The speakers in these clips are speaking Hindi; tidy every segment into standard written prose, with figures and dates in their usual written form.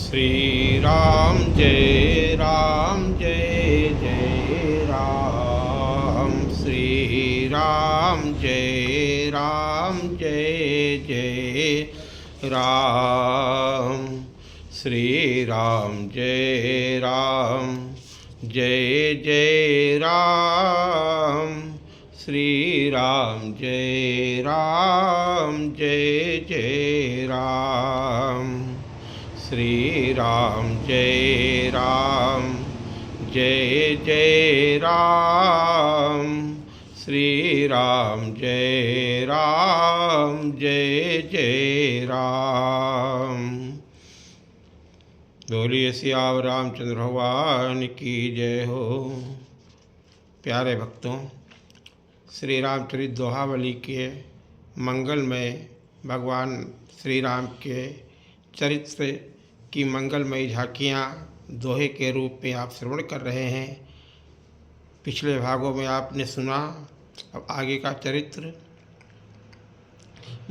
श्री राम जय जय राम। श्री राम जय जय राम। श्री राम जय जय राम। श्री राम जय जय राम। श्री राम जय जय राम। श्री राम जय जय राम। बोलिए सियावर रामचंद्र भगवान की जय हो। प्यारे भक्तों, श्री रामचरित दोहावली के मंगलमय भगवान श्री राम के चरित्र की मंगलमयी झांकियाँ दोहे के रूप में आप श्रवण कर रहे हैं। पिछले भागों में आपने सुना, अब आगे का चरित्र।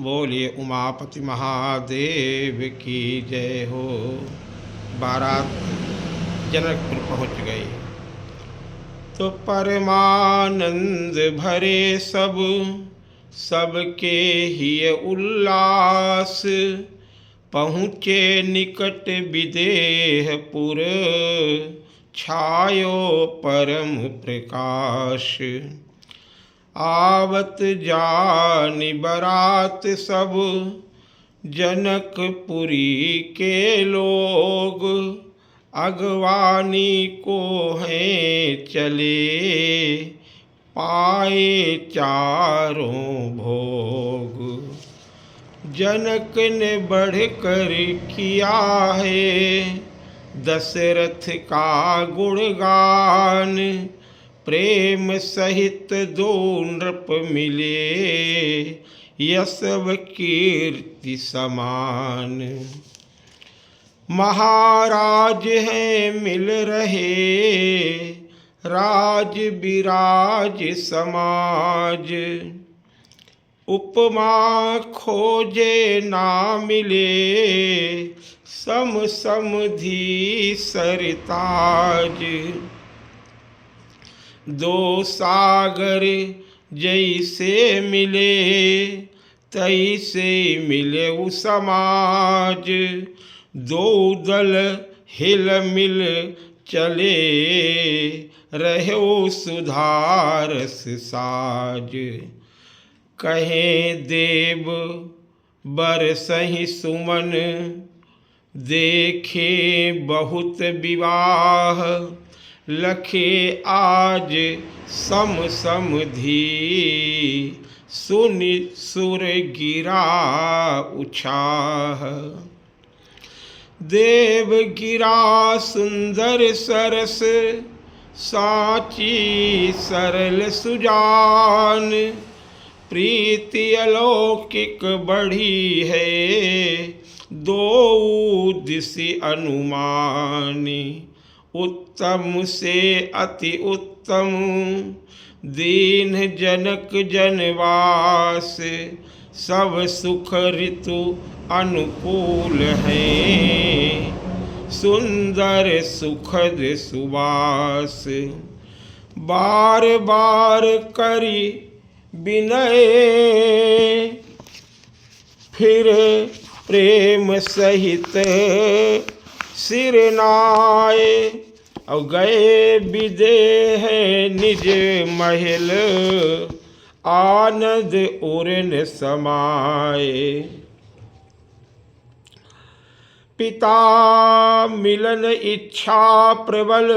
बोलिए उमापति महादेव की जय हो। बारात जनकपुर पहुँच गई तो परमानंद भरे सबके ही उल्लास। पहुँचे निकट विदेहपुर, छायो परम प्रकाश। आवत जानि बरात सब, जनकपुरी के लोग। अगवानी को हैं चले, पाए चारों भोग। जनक ने बढ़कर किया है दशरथ का गुणगान। प्रेम सहित दो नृप मिले, यशव कीर्ति समान। महाराज हैं मिल रहे, राज विराज समाज। उपमा खोजे ना मिले, सम समधि सरताज। दो सागर जैसे मिले, तैसे मिले उ समाज। दो दल हिल मिल चले, रहो सुधारस साज। कहें देव बरसहि सुमन, देखे बहुत विवाह। लखे आज सम समधि, सुनि सुर गिरा उछाह। देव गिरा सुंदर सरस, साची सरल सुजान। प्रीति अलौकिक बढ़ी है, दो दिशि अनुमानी। उत्तम से अति उत्तम, दीन जनक जनवास। सब सुख ऋतु अनुकूल है, सुंदर सुखद सुवास। बार बार करी विनय, फिर प्रेम सहित सिर नाए। और गए विदेह निज महल, आनंद उरन समाए। पिता मिलन इच्छा प्रबल,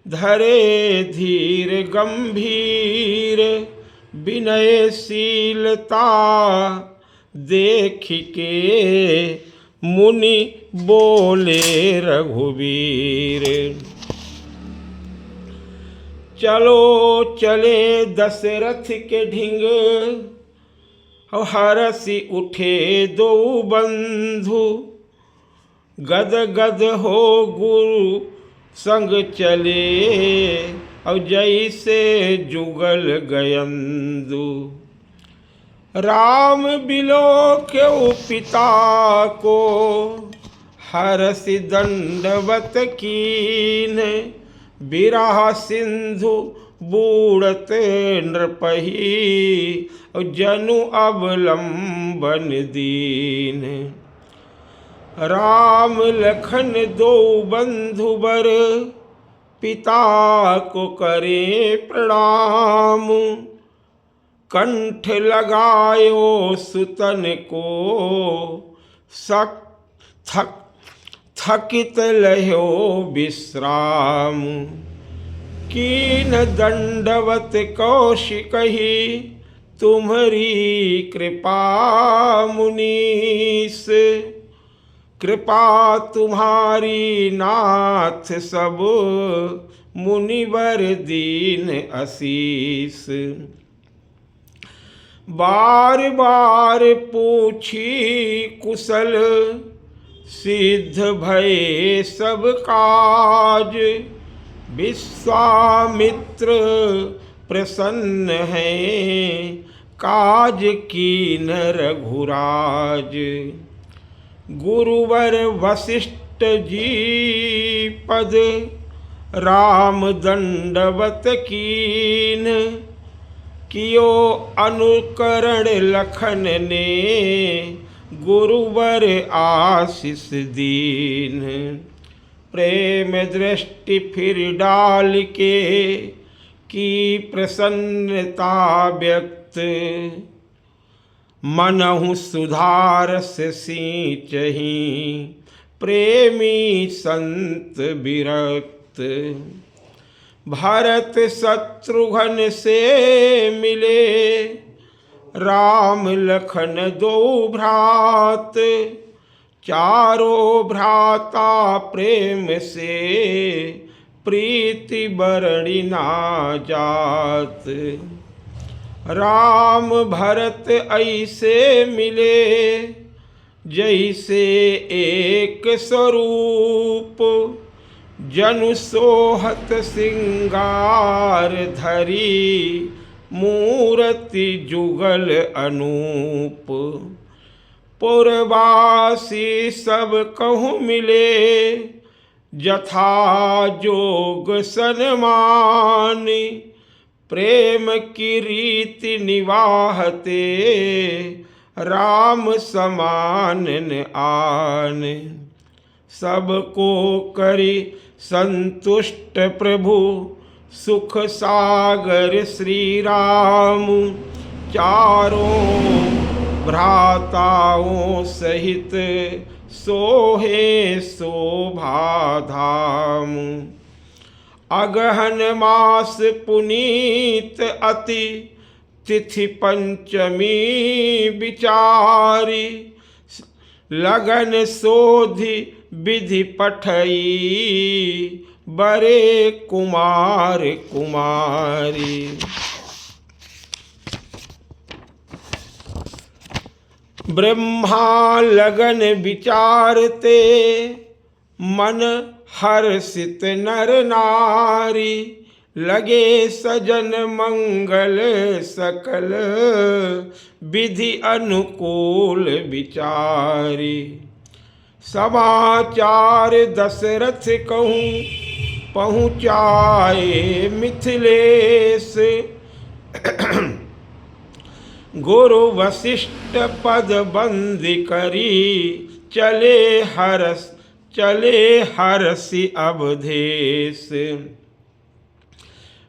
धरे धीर गंभीर। विनयशीलता देख के, मुनि बोले रघुवीर। चलो चले दशरथ के ढिंग, हरसि उठे दो बंधु। गद गद हो गुरु संग चले, और जैसे जुगल गयंदु। राम बिलो क्यों पिता को, हरसि दंडवत कीन, बिरह सिंधु बूढ़त नृपहि, जनु अवलंबन दीन। राम लखन दो बंधु बर, पिता को करे प्रणाम। कंठ लगायो सुतन को, थकित लहो विश्राम। कीन दंडवत कौशिकहि, तुम्हारी कृपा मुनीस। कृपा तुम्हारी नाथ सब, मुनिवर दीन असीस। बार बार पूछी कुशल, सिद्ध भये सब काज। विश्वामित्र प्रसन्न हैं, काज कीन रघुराज। गुरुवर वशिष्ठ जी पद, राम दंडवत कीन। कियो अनुकरण लखन ने, गुरुवर आशीष दीन। प्रेम दृष्टि फिर डाल के, की प्रसन्नता व्यक्त। मनहु सुधारस सींचहि, प्रेमी संत विरक्त। भरत शत्रुघ्न से मिले, राम लखन दो भ्रात। चारों भ्राता प्रेम से, प्रीति बरणी ना जात। राम भरत ऐसे मिले, जैसे एक स्वरूप। जनु सोहत सिंगार धरी, मूर्ति जुगल अनूप। पुरवासी सब कहूँ मिले, जथा जोग सन्मान। प्रेम की रीति निवाहते, राम समान न आन। सबको करी संतुष्ट प्रभु, सुख सागर श्री राम। चारों भ्राताओं सहित, सोहे शोभा धाम। अगहन मास पुनीत अति, तिथि पंचमी विचारी। लगन सोधि विधि पठई, बरे कुमार कुमारी। ब्रह्मा लगन विचारते, मन हर्षित नर नारी। लगे सजन मंगल सकल, विधि अनुकूल विचारी। समाचार दशरथ कहूँ, पहुँचाए मिथिलेश। गुरु वशिष्ठ पद बंदी करी, चले हरसि अवधेश।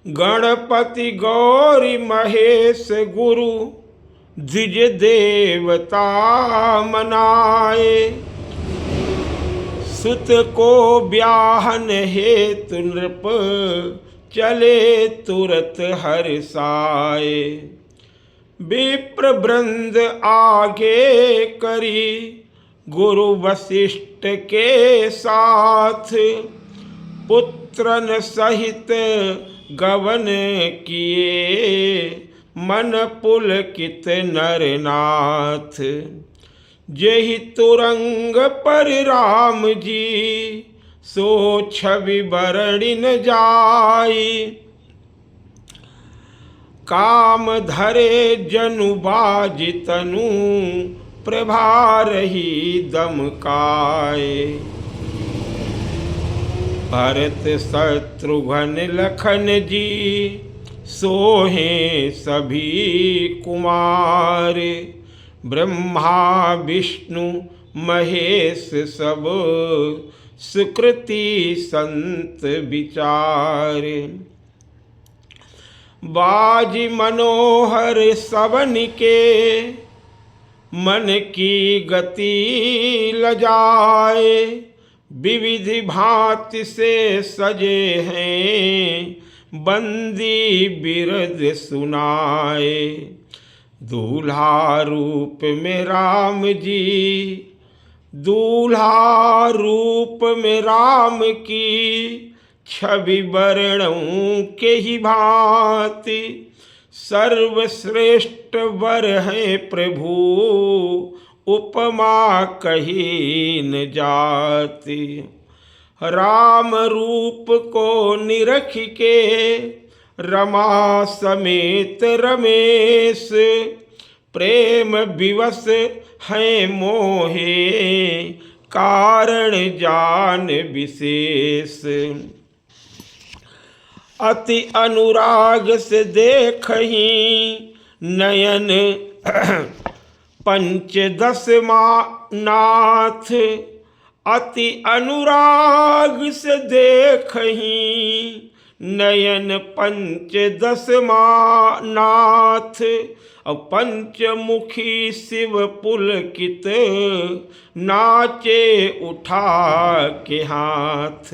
गणपति गौरी महेश गुरु, द्विज देवता मनाए। सुत को ब्याहन हेतु नृप, चले तुरत हर्षाए। विप्र वृंद आगे करी, गुरु वशिष्ठ के साथ। पुत्रन सहित गवन किए, मन पुलकित नरनाथ। जेहि तुरंग पर राम जी, सो छवि बरणी न जाई। काम धरे जनु बाज तनु, प्रभार ही दमकाए। भरत शत्रुघ्न लखन जी सोहे सभी कुमार। ब्रह्मा विष्णु महेश सब सुकृति संत विचार। बाजी मनोहर सवन के मन की गति लजाए। विविधि भांति से सजे हैं बंदी बिरद सुनाए। दूल्हा रूप में राम जी, दूल्हा रूप में राम की छवि वर्णों के ही भांति। सर्वश्रेष्ठ वर है प्रभु उपमा कही न जाती। राम रूप को निरख के रमा समेत रमेश। प्रेम विवश है मोहे कारण जान विशेष। अति अनुराग से देखही नयन पंचदश नाथ। अति अनुराग से देखही नयन पंचदश नाथ। और पंचमुखी शिव पुलकित नाचे उठा के हाथ।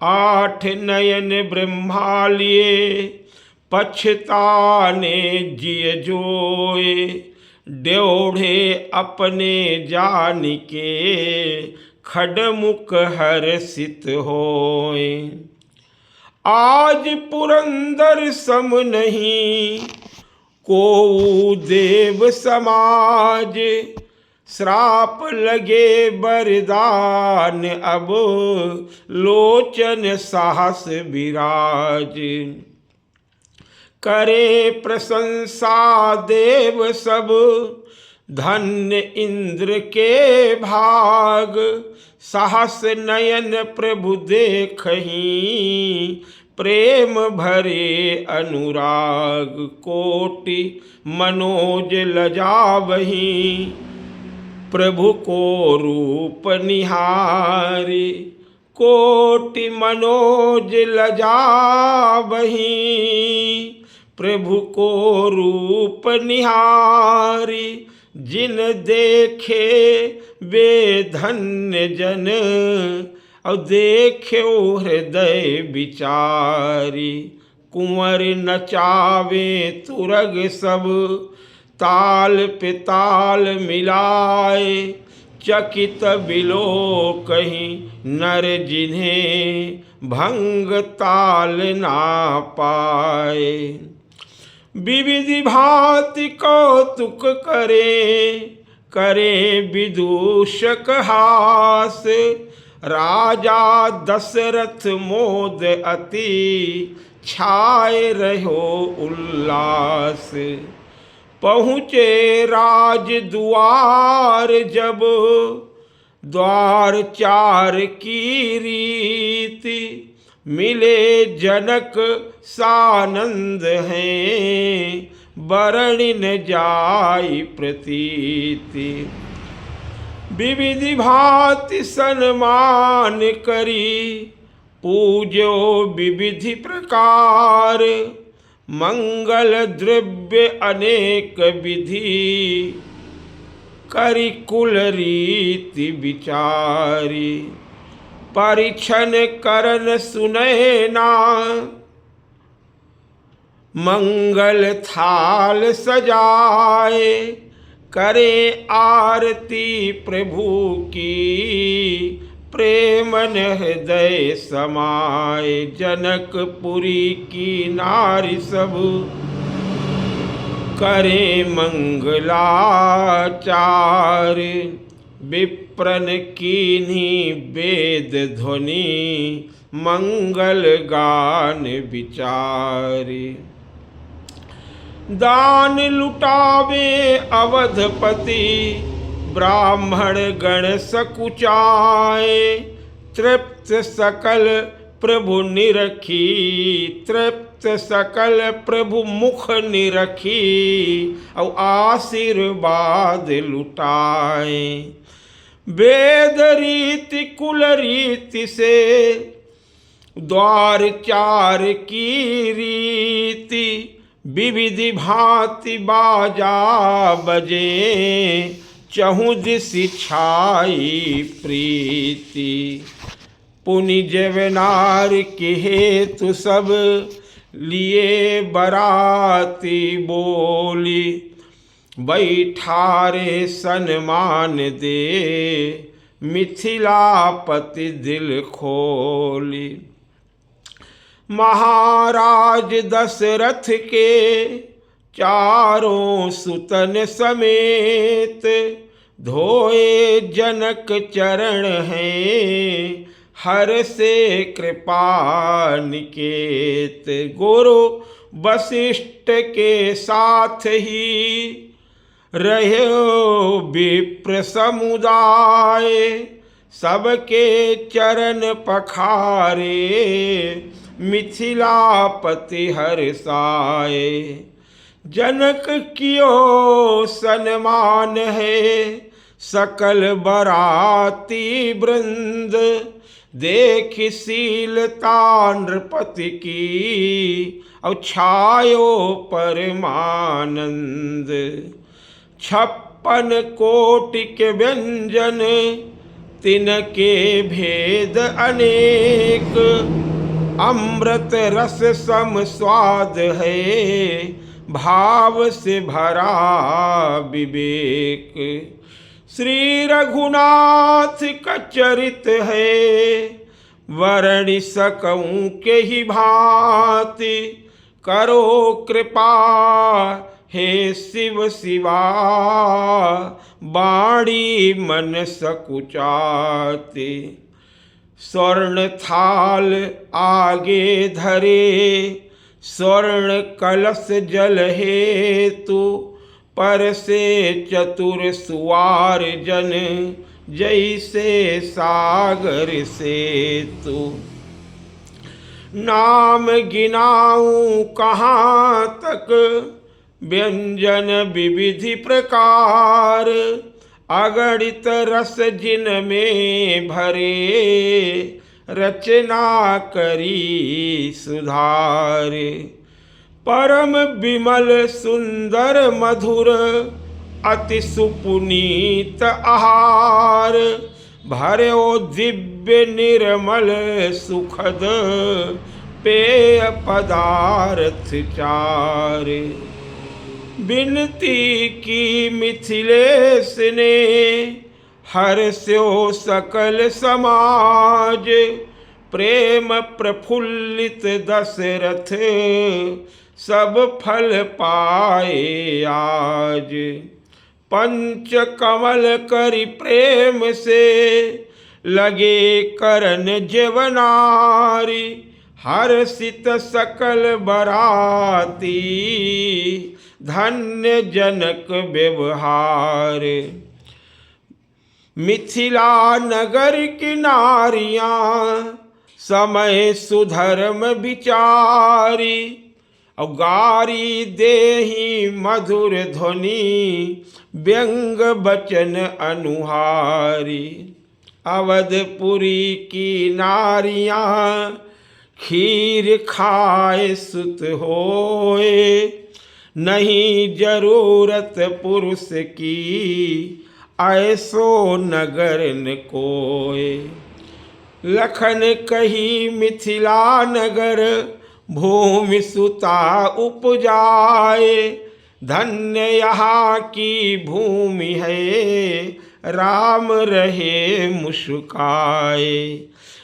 आठ नयन ब्रह्मा लिए पछताने जिय जोए। ड्योढ़े अपने जान के खडमुख हर्षित होए। आज पुरंदर सम नहीं को देव समाज। श्राप लगे बरदान अब लोचन साहस विराज। करे प्रशंसा देव सब धन्य इंद्र के भाग। साहस नयन प्रभु देखही प्रेम भरे अनुराग। कोटि मनोज लजावही प्रभु को रूप निहारी। कोटि मनोज लजावही प्रभु को रूप निहारी। जिन देखे वे धन्य जन और देख्यो हृदय विचारी। कुंवर नचावे तुरग सब ताल पे ताल मिलाए। चकित बिलो कहीं नर जिन्हें भंग ताल ना पाए। विविधि भांति कौतुक करे विदूषक हास। राजा दशरथ मोद अति छाए रहो उल्लास। पहुँचे राज द्वार जब द्वार चार की रीति। मिले जनक सानंद हैं बरणी न जाई प्रतीति। विविधि भांति सन्मान करी पूजो विविधि प्रकार। मंगल द्रव्य अनेक विधि करि कुल रीति विचारी। परिछन करन सुनय ना मंगल थाल सजाए। करे आरती प्रभु की प्रेमन हृदय समाए। जनकपुरी की नारी सब करे मंगलाचार। विप्रन कीन्ही वेद ध्वनि मंगल गान विचारी। दान लुटावे अवधपति ब्राह्मण गण सकुचाए, तृप्त सकल प्रभु निरखी, तृप्त सकल प्रभु मुख निरखी, और आशीर्वाद लुटाए। वेद रीति कुल रीति से द्वार चार की रीति, विविधि भांति बाजा बजे, चहुँ दिसि छाई प्रीति। पुनि जवनार के हेतु सब लिए बराती बोली, बैठारे सन्मान दे मिथिलापति दिल खोली। महाराज दशरथ के चारों सुतन समेत, धोए जनक चरण हैं, हर से कृपा निकेत। गुरु वशिष्ठ के साथ ही रहो विप्र समुदाय, सबके चरण पखारे, मिथिलापति हर्षाए। जनक कियो सन्मान है, सकल बराती वृंद, देख शीलता नृपति की, और छायो परमानंद। 56 कोटि के व्यंजन, तिनके भेद अनेक, अमृत रस सम स्वाद है, भाव से भरा विवेक। श्री रघुनाथ का चरित है, वर्णि सकऊं के ही भांति, करो कृपा हे शिव शिवा, बाणी मन सकुचाते। स्वर्ण थाल आगे धरे, स्वर्ण कलश जल हेतु, पर से चतुर सुवार जन, जैसे सागर सेतु। नाम गिनाऊं कहाँ तक, व्यंजन विविधि प्रकार, अगणित रस जिन में भरे, रचना करी सुधार। परम विमल सुंदर मधुर, अति सुपुनीत आहार, भर्यो दिव्य निर्मल सुखद, पेय पदार्थ चार। बिनती की मिथिलेश ने, हर्ष्यो सकल समाज, प्रेम प्रफुल्लित दशरथ, सब फल पाए आज। पंच कमल करि प्रेम से, लगे करन जवनारी, हर्षित सकल बराती, धन्य जनक व्यवहार। मिथिला नगर की नारियां, समय सुधर्म विचारी, और गारी देही मधुर ध्वनि, व्यंग बचन अनुहारी। अवधपुरी की नारियां, खीर खाए सुत होए, नहीं जरूरत पुरुष की, ऐसो नगर न कोय। लखन कही मिथिला नगर, भूमि सुता उपजाए, धन्य यहाँ की भूमि है, राम रहे मुस्काए।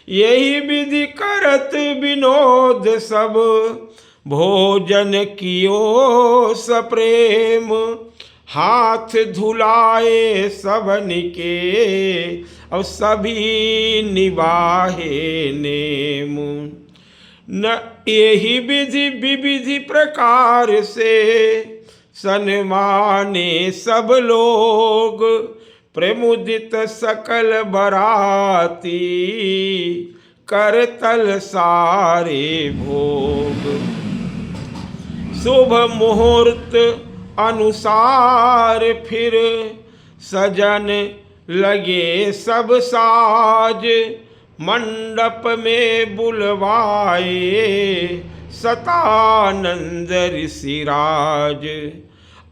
यही विधि करत विनोद सब, भोजन कियो सप्रेम, हाथ धुलाए सबन के, और सभी निभाए नेम। न यही विधि विविधि प्रकार से, सन्माने सब लोग, प्रमुदित सकल बराती, करतल सारे भोग। शुभ मुहूर्त अनुसार फिर सजन लगे सब साज, मंडप में बुलवाए सतानंद ऋषिराज।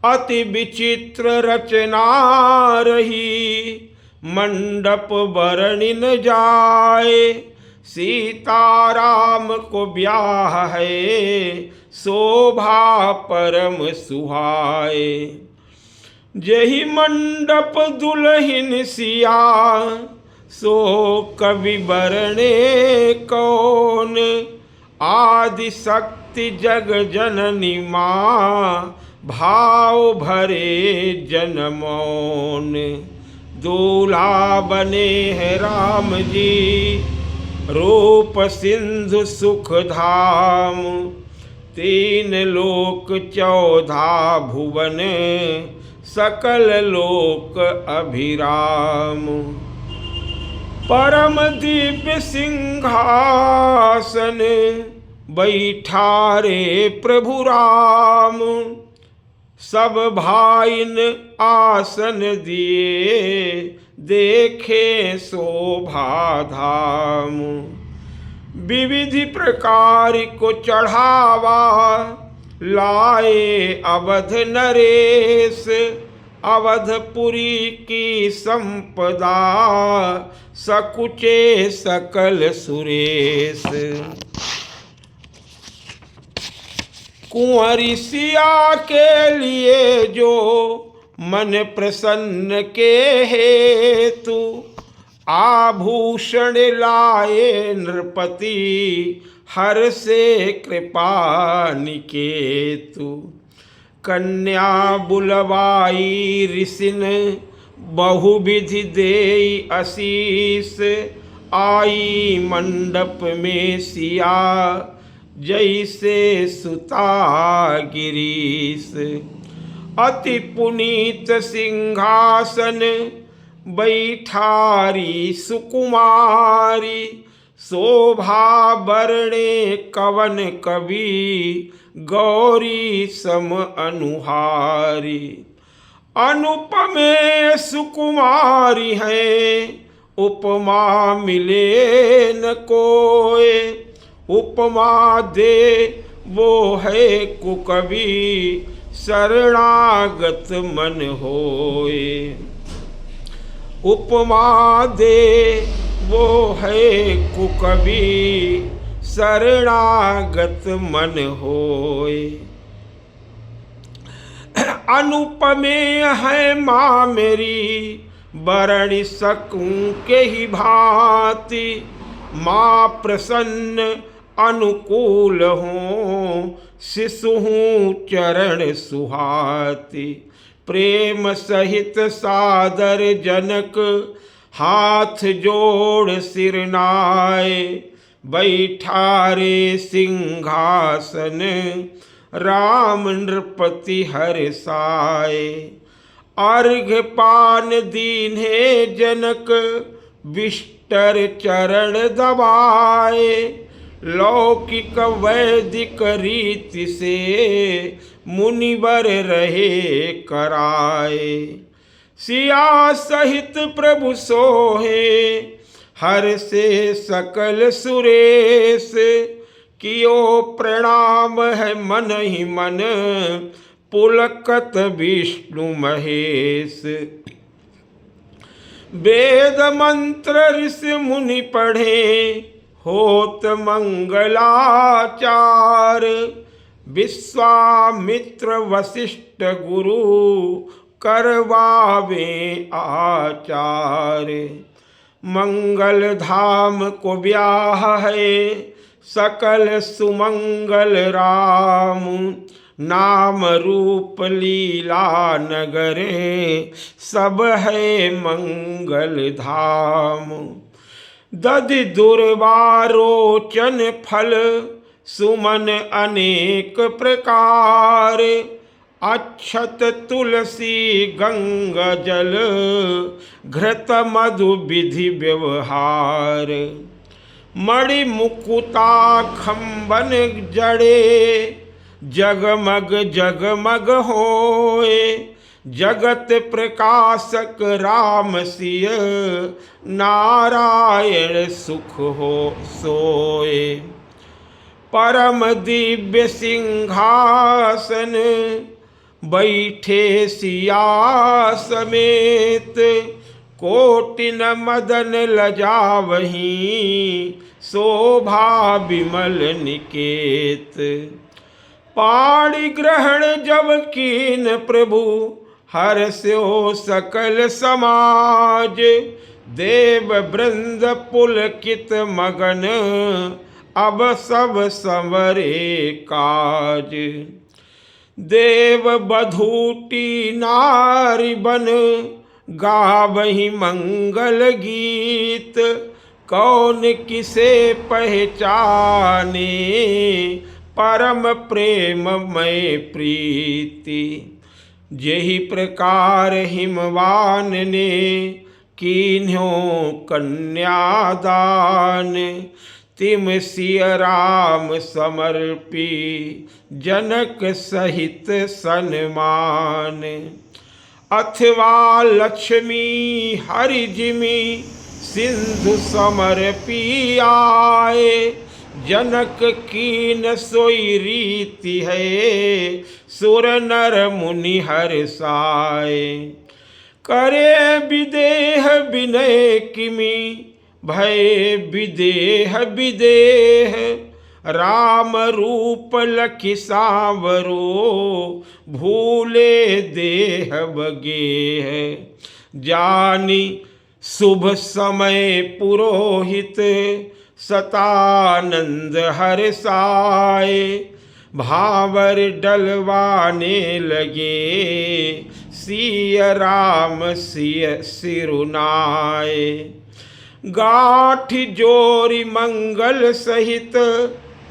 अति विचित्र रचना रही मंडप वर्णि न जाए, सीताराम को ब्याह है शोभा परम सुहाए। जही मंडप दुल्हन सिया, सो कवि बरणे कौन। आदि शक्ति जग जननी माँ, भाव भरे जनमौन। दूल्हा बने हैं राम जी, रूप सिंधु सुख धाम। तीन लोक 14 भुवन, सकल लोक अभिराम। परम दिव्य सिंहासन, बैठा रे प्रभु राम। सब भाइन आसन दिए, देखे शोभा धाम। विविधि प्रकार को चढ़ावा, लाए अवध नरेश। अवधपुरी की संपदा, सकुचे सकल सुरेश। कुंवरी सिया के लिए जो, मन प्रसन्न के हेतु। आभूषण लाए नृपति, हर से कृपा निकेतु। कन्या बुलवाई ऋषिन, बहुविधि देई आशीष। आई मंडप में सिया, जैसे सुता गिरीश। अति पुनीत सिंहासन, बैठारी सुकुमारी। शोभा बरणे कवन कवि, गौरी सम अनुहारी। अनुपमे सुकुमारी है, उपमा मिले न कोय। उपमा दे वो है कुकवि, शरणागत मन होए। उपमा दे वो है कुकवि, शरणागत मन होए। अनुपमे है माँ मेरी, बरणी सकूं के ही भांति। माँ प्रसन्न अनुकूल हूँ, शिशु हूँ चरण सुहाती। प्रेम सहित सादर जनक, हाथ जोड़ सिर नाए। बैठा रे सिंहासन, राम नृपति हर्षाए। अर्घ्य पान दीन्हे जनक, विष्टर चरण दबाए। लौकिक वैदिक रीति से, मुनिवर रहे कराए। सिया सहित प्रभु सोहे, हर से सकल सुरेश। कियो प्रणाम है मन ही मन, पुलकत विष्णु महेश। वेद मंत्र ऋषि मुनि पढ़े, होत मंगलाचार। विश्वामित्र वशिष्ठ गुरु, करवावे आचार। मंगल धाम को ब्याह है, सकल सुमंगल राम। नाम रूप लीला नगरे, सब है मंगल धाम। दधि दुर्वारोचन फल, सुमन अनेक प्रकार। अक्षत तुलसी गंगा जल घृत मधु विधि व्यवहार। मणि मुकुता खंबन जड़े जगमग जगमग होए। जगत प्रकाशक राम सिय नारायण सुख हो सोए। परम दिव्य सिंहासन बैठे सिया समेत। कोटिन मदन लजावहीं शोभा विमल निकेत। पाणि ग्रहण जब कीन प्रभु हर्ष्यो सकल समाज। देव वृंद पुलकित मगन अब सब संवरे काज। देव बधूटी नारी बन गावहि मंगल गीत। कौन किसे पहचाने परम प्रेममय प्रीति। जेहि प्रकार हिमवान ने कीन्हो कन्यादान। तिम सिय राम समर्पी जनक सहित सन्मान। अथवा लक्ष्मी हरि जिमि सिंधु समर्पी आए। जनक कीन सोई रीति है सुर नर मुनि हर्षाए। करे विदेह विनय किमि भय विदेह विदेह। राम रूप लखि सांवरो भूले देह बगेह। जानी शुभ समय पुरोहित सतानंद हर्षाए। भावर डलवाने लगे सिय राम सिय सिरुनाए। गाठ जोरी मंगल सहित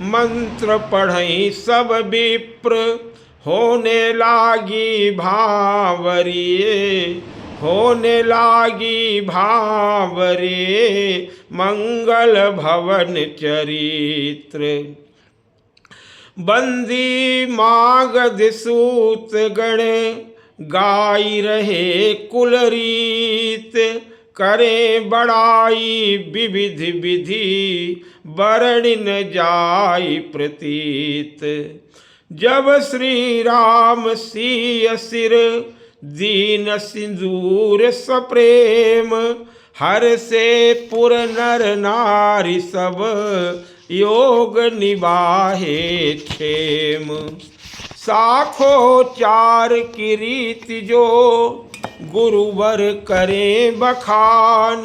मंत्र पढ़ई सब विप्र। होने लागी भावरिए होने लागी भावरे मंगल भवन चरित्र। बंदी मागध सूत गण गाई रहे कुलरीत। करें बड़ाई विविध विधि वर्णि न जाई प्रतीत। जब श्री राम सिय सिर दीन सिंदूर सप्रेम। हर से पुर नर नारी सब योग निवाहे क्षेम। साखो चार की रीति जो गुरुवर करें बखान।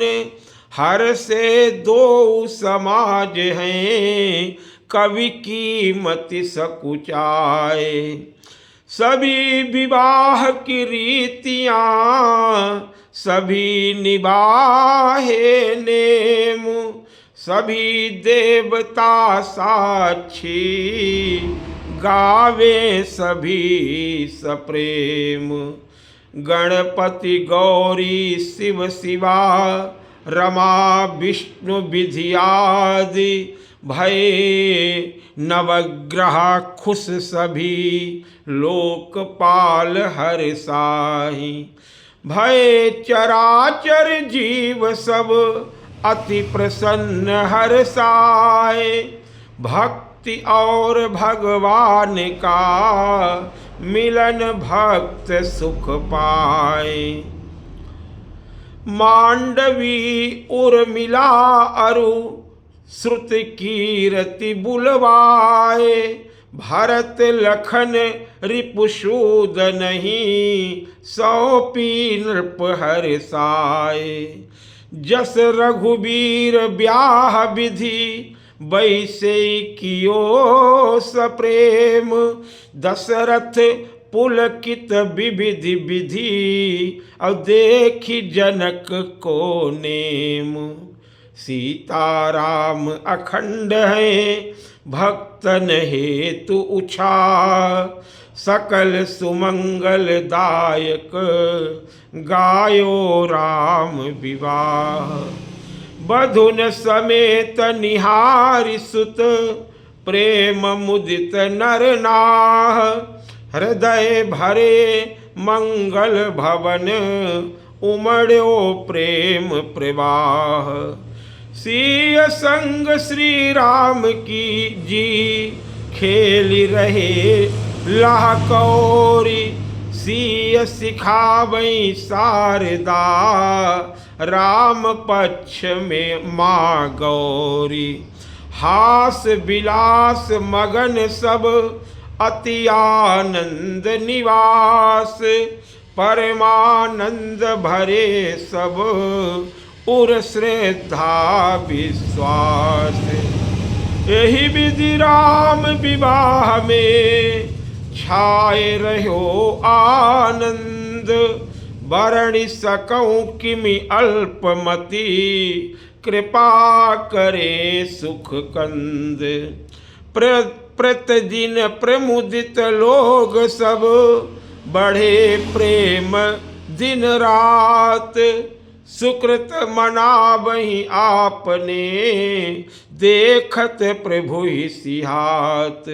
हर से दो समाज हैं कवि की मति सकुचाए। सभी विवाह की रीतियां सभी निभाहे नेम। सभी देवता साक्षी गावे सभी सप्रेम। गणपति गौरी शिव शिवा रमा विष्णु विधियादि। भय नवग्रह खुश सभी लोकपाल हर्षाहि। भय चराचर जीव सब अति प्रसन्न हर्षाए। भक्ति और भगवान का मिलन भक्त सुख पाए। मांडवी उर्मिला अरु श्रुत कीरति बुलवाए। भरत लखन रिपुसूद नहीं सौंपी नृप हर्षाए। जस रघुबीर ब्याह विधि वैसे कियो सप्रेम। दशरथ पुलकित विविधि विधि और देखी जनक को नेम। सीताराम अखंड है भक्तन हेतु उछा, सकल सुमंगल दायक गायो राम विवाह। बधुन समेत निहारि सुत प्रेम मुदित नर नाह, हृदय भरे मंगल भवन उमड़ो प्रेम प्रवाह। सिय संग श्री राम की जी खेली रहे लाह कौरी, सिय सिखावई शारदा राम पक्ष में माँ गौरी। हास विलास मगन सब अति आनंद निवास, परमानंद भरे सब उर श्रद्धा विश्वास। यही विधि राम विवाह में छाए रहो आनंद, बरणी सकऊं किमि अल्पमति कृपा करे सुख कंद। प्रतिदिन प्रमुदित लोग सब बढ़े प्रेम दिन रात, सुकृत मनावहि आपने देखत प्रभु सिहात।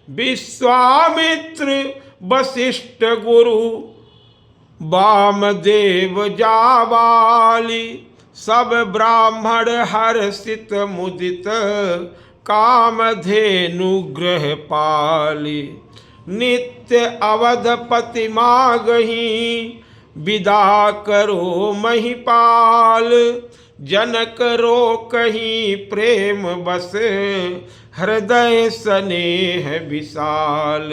विश्वामित्र वशिष्ठ गुरु वामदेव जाबाली, सब ब्राह्मण हर्षित मुदित कामधेनु ग्रह पाली। नित्य अवधपति मागही विदा करो महिपाल, जनक रो कहीं प्रेम बस हृदय स्नेह विशाल।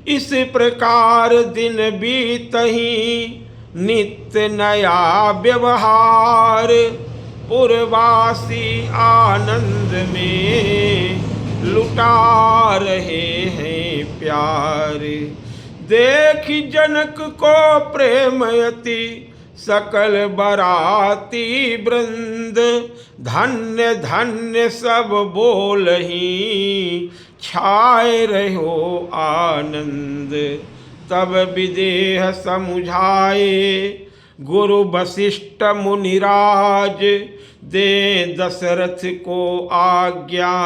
इस प्रकार दिन बीतही नित्य नया व्यवहार, पुरवासी आनंद में लुटा रहे हैं प्यार। देखी जनक को प्रेमयति सकल बराती वृंद, धन्य धन्य सब बोलही छाए रहो आनंद। तब विदेह समुझाए गुरु वशिष्ठ मुनिराज, दे दशरथ को आज्ञा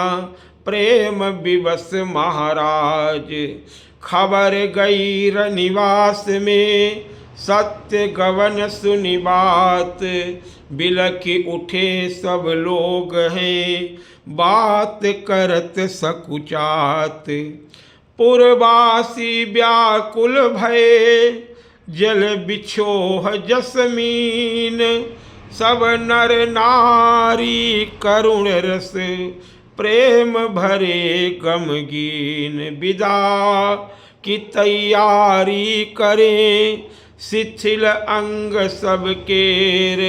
प्रेम विवश महाराज। खबर गई रनिवास में सत्य गवन सुनि बात, बिलखी उठे सब लोग हैं बात करत सकुचात। पुरवासी व्याकुल भये जल बिछोह जसमीन, सब नर नारी करुण रस प्रेम भरे गमगीन। विदा की तैयारी करें शिथिल अंग सब केर,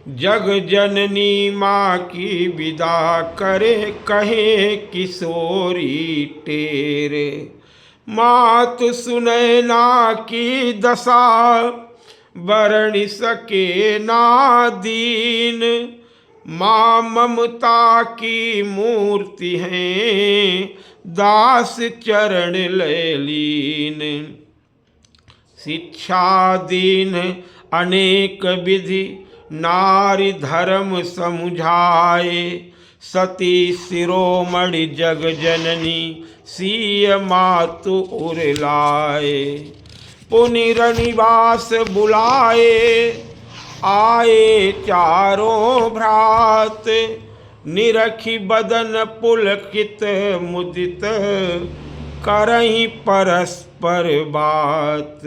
जग जननी माँ की विदा करे कहे किशोरी टेरे। मात सुनैना की दशा बरणी सके ना दीन, माँ ममता की मूर्ति हैं दास चरण लैलीन। शिक्षा दीन अनेक विधि नारी धर्म समुझाए, सती शिरोमणि जग जननी सिय मातु उर लाए। पुनिरनिवास बुलाए आए चारों भ्रात, निरखी बदन पुलकित मुदित करहीं परस्पर बात।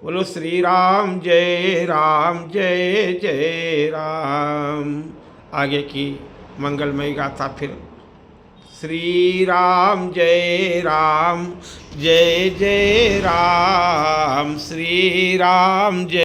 बोलो श्री राम जय राम। आगे की मंगलमय गाथा फिर। श्री राम जय राम, श्री राम जय।